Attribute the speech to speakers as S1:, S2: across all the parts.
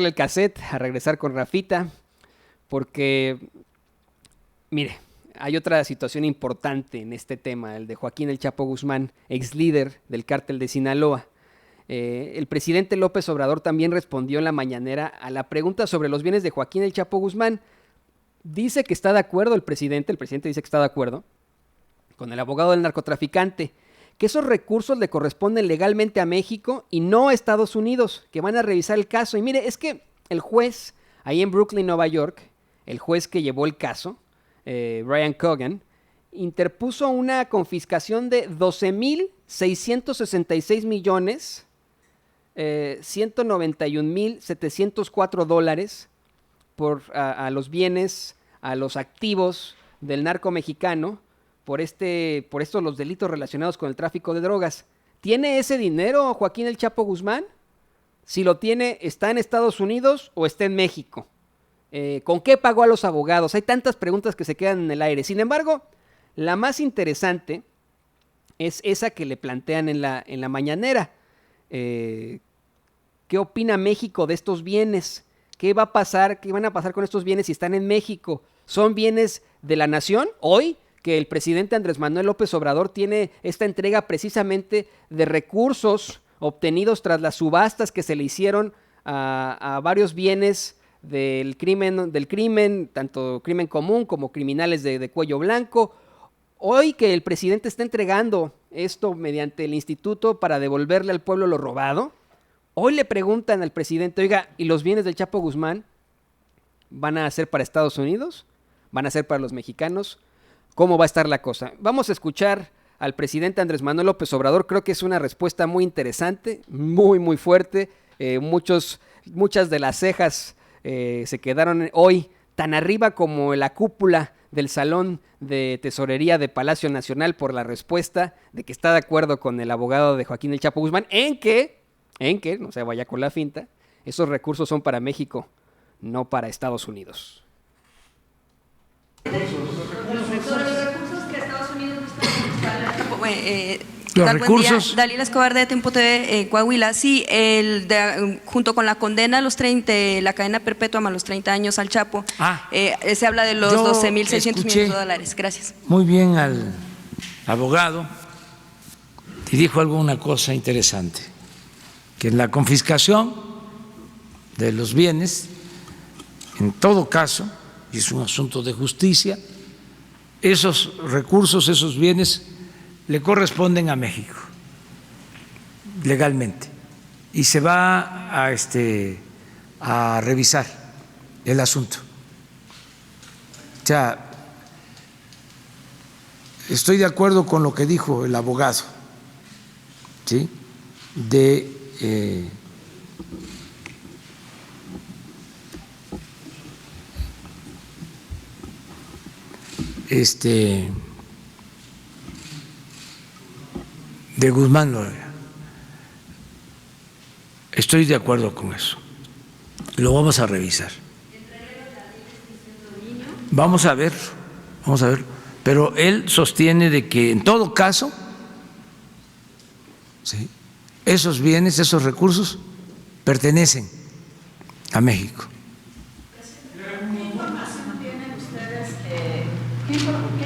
S1: el cassette, a regresar con Rafita, porque, mire, hay otra situación importante en este tema, el de Joaquín El Chapo Guzmán, ex líder del cártel de Sinaloa. El presidente López Obrador también respondió en la mañanera a la pregunta sobre los bienes de Joaquín El Chapo Guzmán. Dice que está de acuerdo el presidente dice que está de acuerdo con el abogado del narcotraficante, que esos recursos le corresponden legalmente a México y no a Estados Unidos, que van a revisar el caso. Y mire, es que el juez, ahí en Brooklyn, Nueva York, el juez que llevó el caso, Brian Cogan, interpuso una confiscación de 12,666 millones, 191,704 dólares a los bienes, a los activos del narco mexicano, por estos los delitos relacionados con el tráfico de drogas. ¿Tiene ese dinero Joaquín El Chapo Guzmán? Si lo tiene, ¿está en Estados Unidos o está en México? ¿Con qué pagó a los abogados? Hay tantas preguntas que se quedan en el aire. Sin embargo, la más interesante es esa que le plantean en la mañanera. ¿Qué opina México de estos bienes? ¿Qué va a pasar? ¿Qué van a pasar con estos bienes si están en México? ¿Son bienes de la nación? Hoy, que el presidente Andrés Manuel López Obrador tiene esta entrega precisamente de recursos obtenidos tras las subastas que se le hicieron a varios bienes del crimen, tanto crimen común como criminales de cuello blanco. Hoy que el presidente está entregando esto mediante el instituto para devolverle al pueblo lo robado, hoy le preguntan al presidente, oiga, ¿y los bienes del Chapo Guzmán van a ser para Estados Unidos? ¿Van a ser para los mexicanos? ¿Cómo va a estar la cosa? Vamos a escuchar al presidente Andrés Manuel López Obrador. Creo que es una respuesta muy interesante, muy, muy fuerte. Muchas de las cejas se quedaron hoy tan arriba como la cúpula del Salón de Tesorería de Palacio Nacional por la respuesta de que está de acuerdo con el abogado de Joaquín El Chapo Guzmán en que, no se vaya con la finta, esos recursos son para México, no para Estados Unidos.
S2: Los recursos. Dalila Escobar de Tiempo TV, Coahuila. Sí, junto con la condena a los 30, la cadena perpetua más los 30 años al Chapo, se habla de los 12,600 millones de dólares. Gracias.
S3: Muy bien al abogado, y dijo alguna cosa interesante, que en la confiscación de los bienes, en todo caso, y es un asunto de justicia, esos recursos, esos bienes le corresponden a México legalmente y se va a revisar el asunto. O sea, estoy de acuerdo con lo que dijo el abogado, ¿sí? De Guzmán Loera. Estoy de acuerdo con eso. Lo vamos a revisar. Vamos a ver. Pero él sostiene de que en todo caso, ¿sí?, esos bienes, esos recursos pertenecen a México.
S4: ¿Qué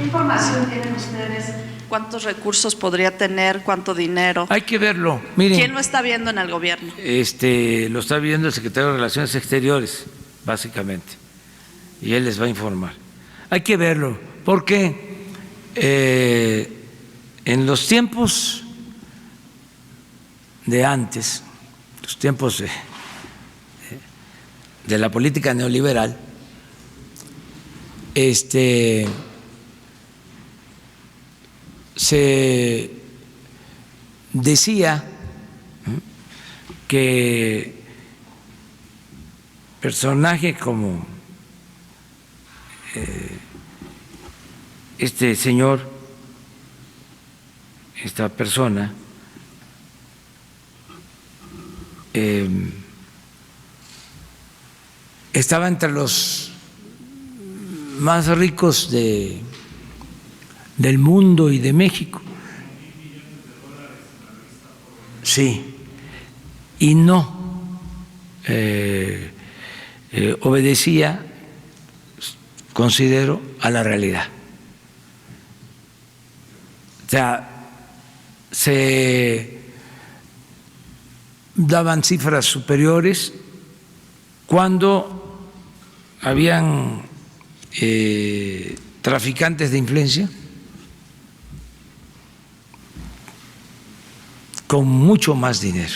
S4: información tienen ustedes? ¿Cuántos recursos podría tener? ¿Cuánto dinero?
S3: Hay que verlo. Miren,
S4: ¿quién lo está viendo en el gobierno?
S3: Lo está viendo el secretario de Relaciones Exteriores, básicamente, y él les va a informar. Hay que verlo, porque en los tiempos de antes, los tiempos de la política neoliberal, se decía que personajes como este señor, esta persona, estaba entre los más ricos del mundo y de México. Sí, y no obedecía, considero, a la realidad. O sea, se daban cifras superiores cuando habían traficantes de influencia con mucho más dinero.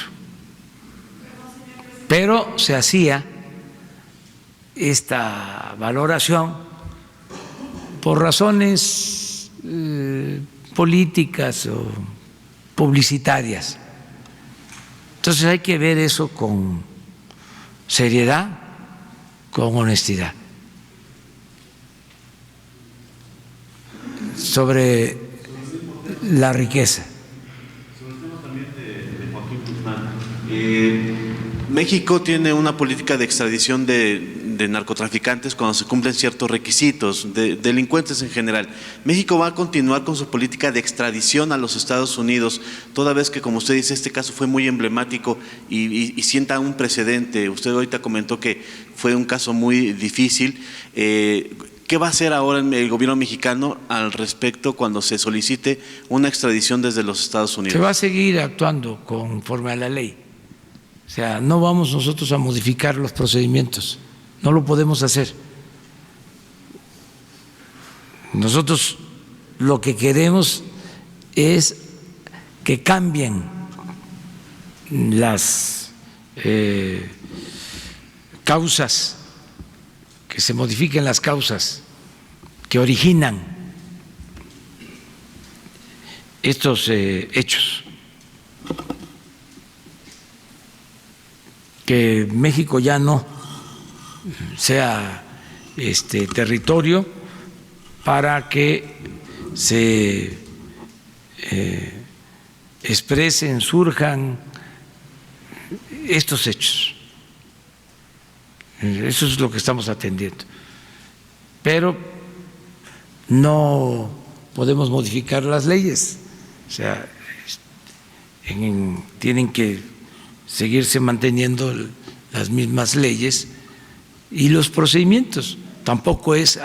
S3: Pero se hacía esta valoración por razones políticas o publicitarias. Entonces hay que ver eso con seriedad, con honestidad. Sobre la riqueza.
S5: Sobre el tema también de Joaquín Guzmán. México tiene una política de extradición de narcotraficantes cuando se cumplen ciertos requisitos, de delincuentes en general. México va a continuar con su política de extradición a los Estados Unidos, toda vez que, como usted dice, este caso fue muy emblemático y sienta un precedente. Usted ahorita comentó que fue un caso muy difícil. ¿Qué va a hacer ahora el gobierno mexicano al respecto cuando se solicite una extradición desde los Estados Unidos?
S3: Se va a seguir actuando conforme a la ley. O sea, no vamos nosotros a modificar los procedimientos, no lo podemos hacer. Nosotros lo que queremos es que cambien las causas, que se modifiquen las causas que originan estos hechos. Que México ya no sea territorio para que se expresen, surjan estos hechos. Eso es lo que estamos atendiendo. Pero no podemos modificar las leyes, o sea, tienen que seguirse manteniendo las mismas leyes y los procedimientos. Tampoco es,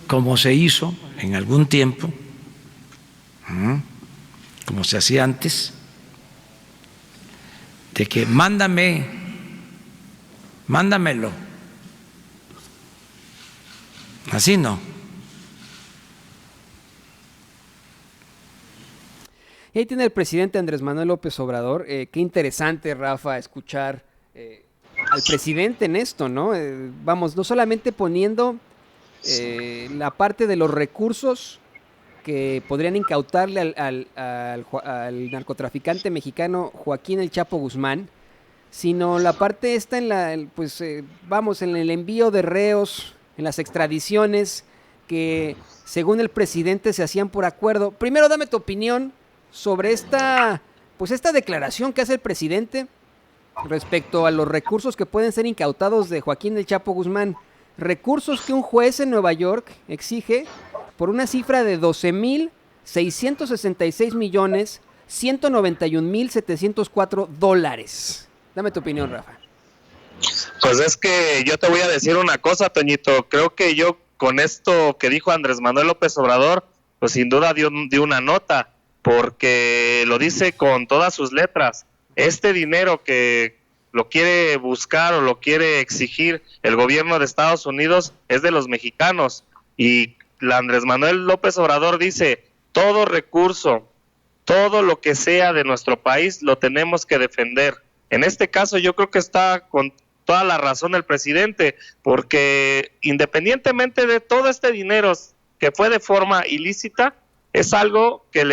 S3: como se hizo en algún tiempo, como se hacía antes, de que mándamelo. Así no.
S1: Y ahí tiene el presidente Andrés Manuel López Obrador. Qué interesante, Rafa, escuchar al presidente en esto, ¿no? Vamos, no solamente poniendo la parte de los recursos que podrían incautarle al narcotraficante mexicano Joaquín El Chapo Guzmán, sino la parte esta en en el envío de reos, en las extradiciones que según el presidente se hacían por acuerdo. Primero dame tu opinión sobre esta declaración que hace el presidente respecto a los recursos que pueden ser incautados de Joaquín El Chapo Guzmán. Recursos que un juez en Nueva York exige por una cifra de $12,666,191,704. Dame tu opinión, Rafa.
S6: Pues es que yo te voy a decir una cosa, Toñito. Creo que yo con esto que dijo Andrés Manuel López Obrador, pues sin duda dio una nota, porque lo dice con todas sus letras. Este dinero que lo quiere buscar o lo quiere exigir el gobierno de Estados Unidos es de los mexicanos, y Andrés Manuel López Obrador dice: todo recurso, todo lo que sea de nuestro país lo tenemos que defender. En este caso yo creo que está con toda la razón el presidente, porque independientemente de todo este dinero que fue de forma ilícita, es algo que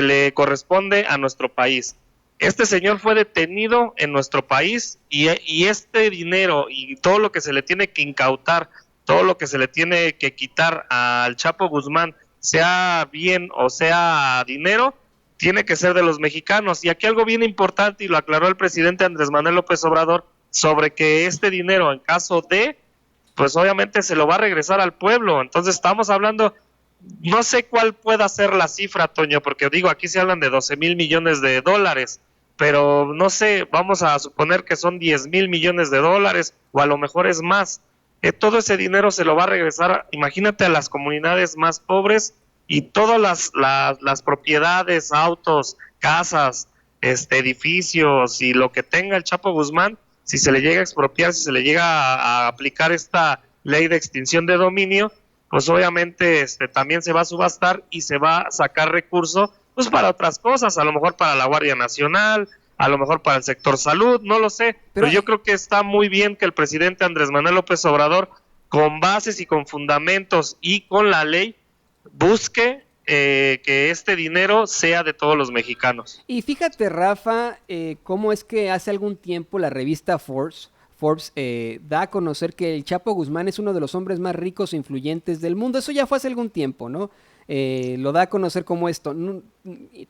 S6: le corresponde a nuestro país. Este señor fue detenido en nuestro país y este dinero y todo lo que se le tiene que incautar, todo lo que se le tiene que quitar al Chapo Guzmán, sea bien o sea dinero, tiene que ser de los mexicanos. Y aquí algo bien importante, y lo aclaró el presidente Andrés Manuel López Obrador, sobre que este dinero, en caso de, pues obviamente se lo va a regresar al pueblo. Entonces estamos hablando, no sé cuál pueda ser la cifra, Toño, porque digo, aquí se hablan de 12,000 millones de dólares, pero no sé, vamos a suponer que son 10,000 millones de dólares o a lo mejor es más. Todo ese dinero se lo va a regresar, imagínate, a las comunidades más pobres, y todas las propiedades, autos, casas, edificios y lo que tenga el Chapo Guzmán, si se le llega a expropiar, si se le llega a aplicar esta ley de extinción de dominio, pues obviamente también se va a subastar y se va a sacar recursos pues para otras cosas, a lo mejor para la Guardia Nacional, a lo mejor para el sector salud, no lo sé, pero yo creo que está muy bien que el presidente Andrés Manuel López Obrador, con bases y con fundamentos y con la ley, busque que este dinero sea de todos los mexicanos.
S1: Y fíjate, Rafa, cómo es que hace algún tiempo la revista Forbes da a conocer que el Chapo Guzmán es uno de los hombres más ricos e influyentes del mundo. Eso ya fue hace algún tiempo, ¿no? Lo da a conocer como esto.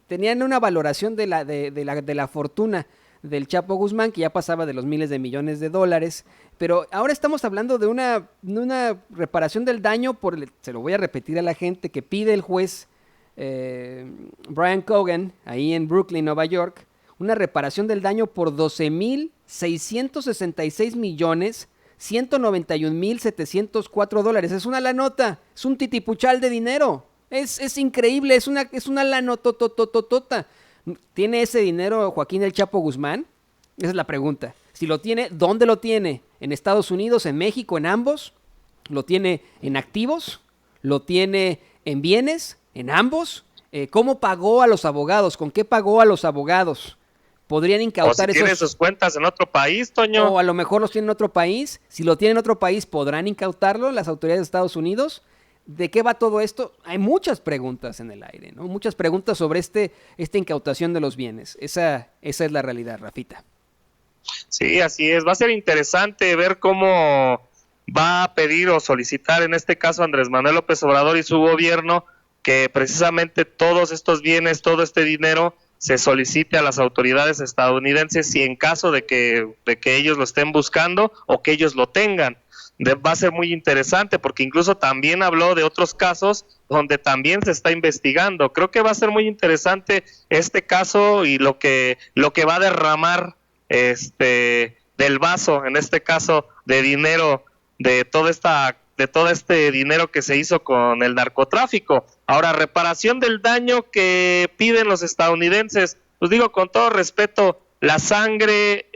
S1: Tenían una valoración de la fortuna del Chapo Guzmán, que ya pasaba de los miles de millones de dólares, pero ahora estamos hablando de una reparación del daño se lo voy a repetir a la gente, que pide el juez Brian Cogan, ahí en Brooklyn, Nueva York, una reparación del daño por 12,666,191,704 dólares. Es una lanota, es un titipuchal de dinero. Es increíble, es una lanototototota. ¿Tiene ese dinero Joaquín el Chapo Guzmán? Esa es la pregunta. Si lo tiene, ¿dónde lo tiene? ¿En Estados Unidos, en México, en ambos? ¿Lo tiene en activos? ¿Lo tiene en bienes? ¿En ambos? ¿Cómo pagó a los abogados? ¿Con qué pagó a los abogados? ¿Podrían incautar
S6: o si tiene sus cuentas en otro país, Toño?
S1: O a lo mejor los tiene en otro país. Si lo tiene en otro país, ¿podrán incautarlo las autoridades de Estados Unidos? ¿De qué va todo esto? Hay muchas preguntas en el aire, ¿no? Muchas preguntas sobre esta incautación de los bienes. Esa es la realidad, Rafita.
S6: Sí, así es. Va a ser interesante ver cómo va a pedir o solicitar, en este caso, Andrés Manuel López Obrador y su gobierno, que precisamente todos estos bienes, todo este dinero, se solicite a las autoridades estadounidenses, si en caso de que ellos lo estén buscando o que ellos lo tengan. Va a ser muy interesante, porque incluso también habló de otros casos donde también se está investigando. Creo que va a ser muy interesante este caso y lo que va a derramar del vaso, en este caso, de dinero, de todo este dinero que se hizo con el narcotráfico. Ahora, reparación del daño que piden los estadounidenses, pues digo con todo respeto, la sangre,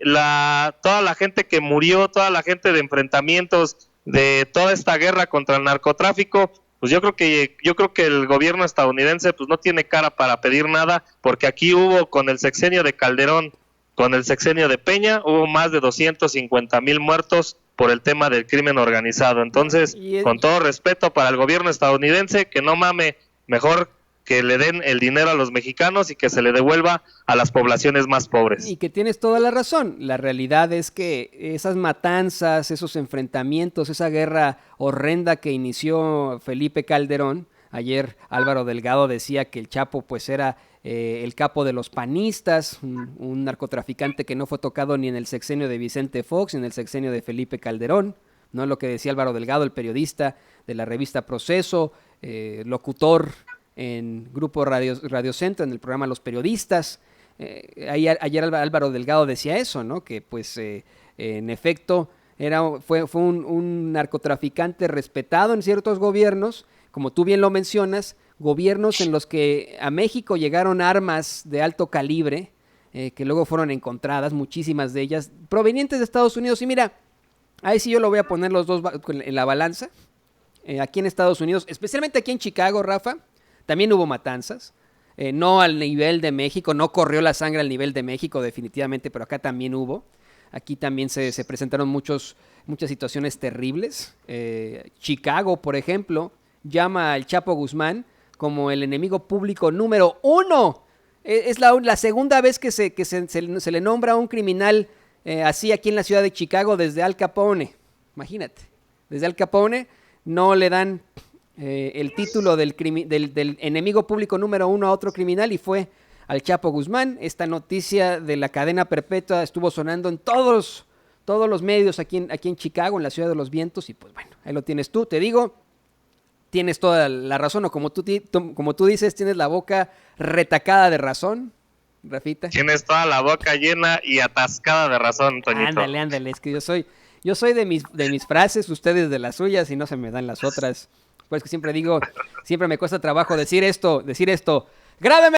S6: toda la gente que murió, toda la gente de enfrentamientos, de toda esta guerra contra el narcotráfico, pues yo creo que el gobierno estadounidense pues no tiene cara para pedir nada, porque aquí hubo, con el sexenio de Calderón, con el sexenio de Peña, hubo más de 250,000 muertos por el tema del crimen organizado. Entonces, con todo respeto para el gobierno estadounidense, que no mame, mejor que le den el dinero a los mexicanos y que se le devuelva a las poblaciones más pobres.
S1: Y que tienes toda la razón. La realidad es que esas matanzas, esos enfrentamientos, esa guerra horrenda que inició Felipe Calderón, ayer Álvaro Delgado decía que el Chapo pues era el capo de los panistas, un narcotraficante que no fue tocado ni en el sexenio de Vicente Fox ni en el sexenio de Felipe Calderón, ¿no? Lo que decía Álvaro Delgado, el periodista de la revista Proceso, locutor en Grupo Radio Centro, en el programa Los Periodistas. Ayer Álvaro Delgado decía eso, ¿no? Que pues en efecto fue un narcotraficante respetado en ciertos gobiernos, como tú bien lo mencionas, gobiernos en los que a México llegaron armas de alto calibre, que luego fueron encontradas, muchísimas de ellas, provenientes de Estados Unidos. Y mira, ahí sí yo lo voy a poner los dos en la balanza. Aquí en Estados Unidos, especialmente aquí en Chicago, Rafa, también hubo matanzas, no al nivel de México, no corrió la sangre al nivel de México definitivamente, pero acá también hubo. Aquí también se presentaron muchas situaciones terribles. Chicago, por ejemplo, llama al Chapo Guzmán como el enemigo público número 1. Es la segunda vez que se le nombra a un criminal así aquí en la ciudad de Chicago desde Al Capone. Imagínate, desde Al Capone no le dan el título del enemigo público número 1 a otro criminal, y fue al Chapo Guzmán. Esta noticia de la cadena perpetua estuvo sonando en todos los medios aquí en Chicago, en la ciudad de los vientos, y pues bueno, ahí lo tienes tú. Te digo, tienes toda la razón, o como tú dices, tienes la boca retacada de razón, Rafita.
S6: Tienes toda la boca llena y atascada de razón, Toñito.
S1: Ándale, es que yo soy de mis frases, ustedes de las suyas, y no se me dan las otras. Pues que siempre digo, siempre me cuesta trabajo decir esto. ¡Grábeme!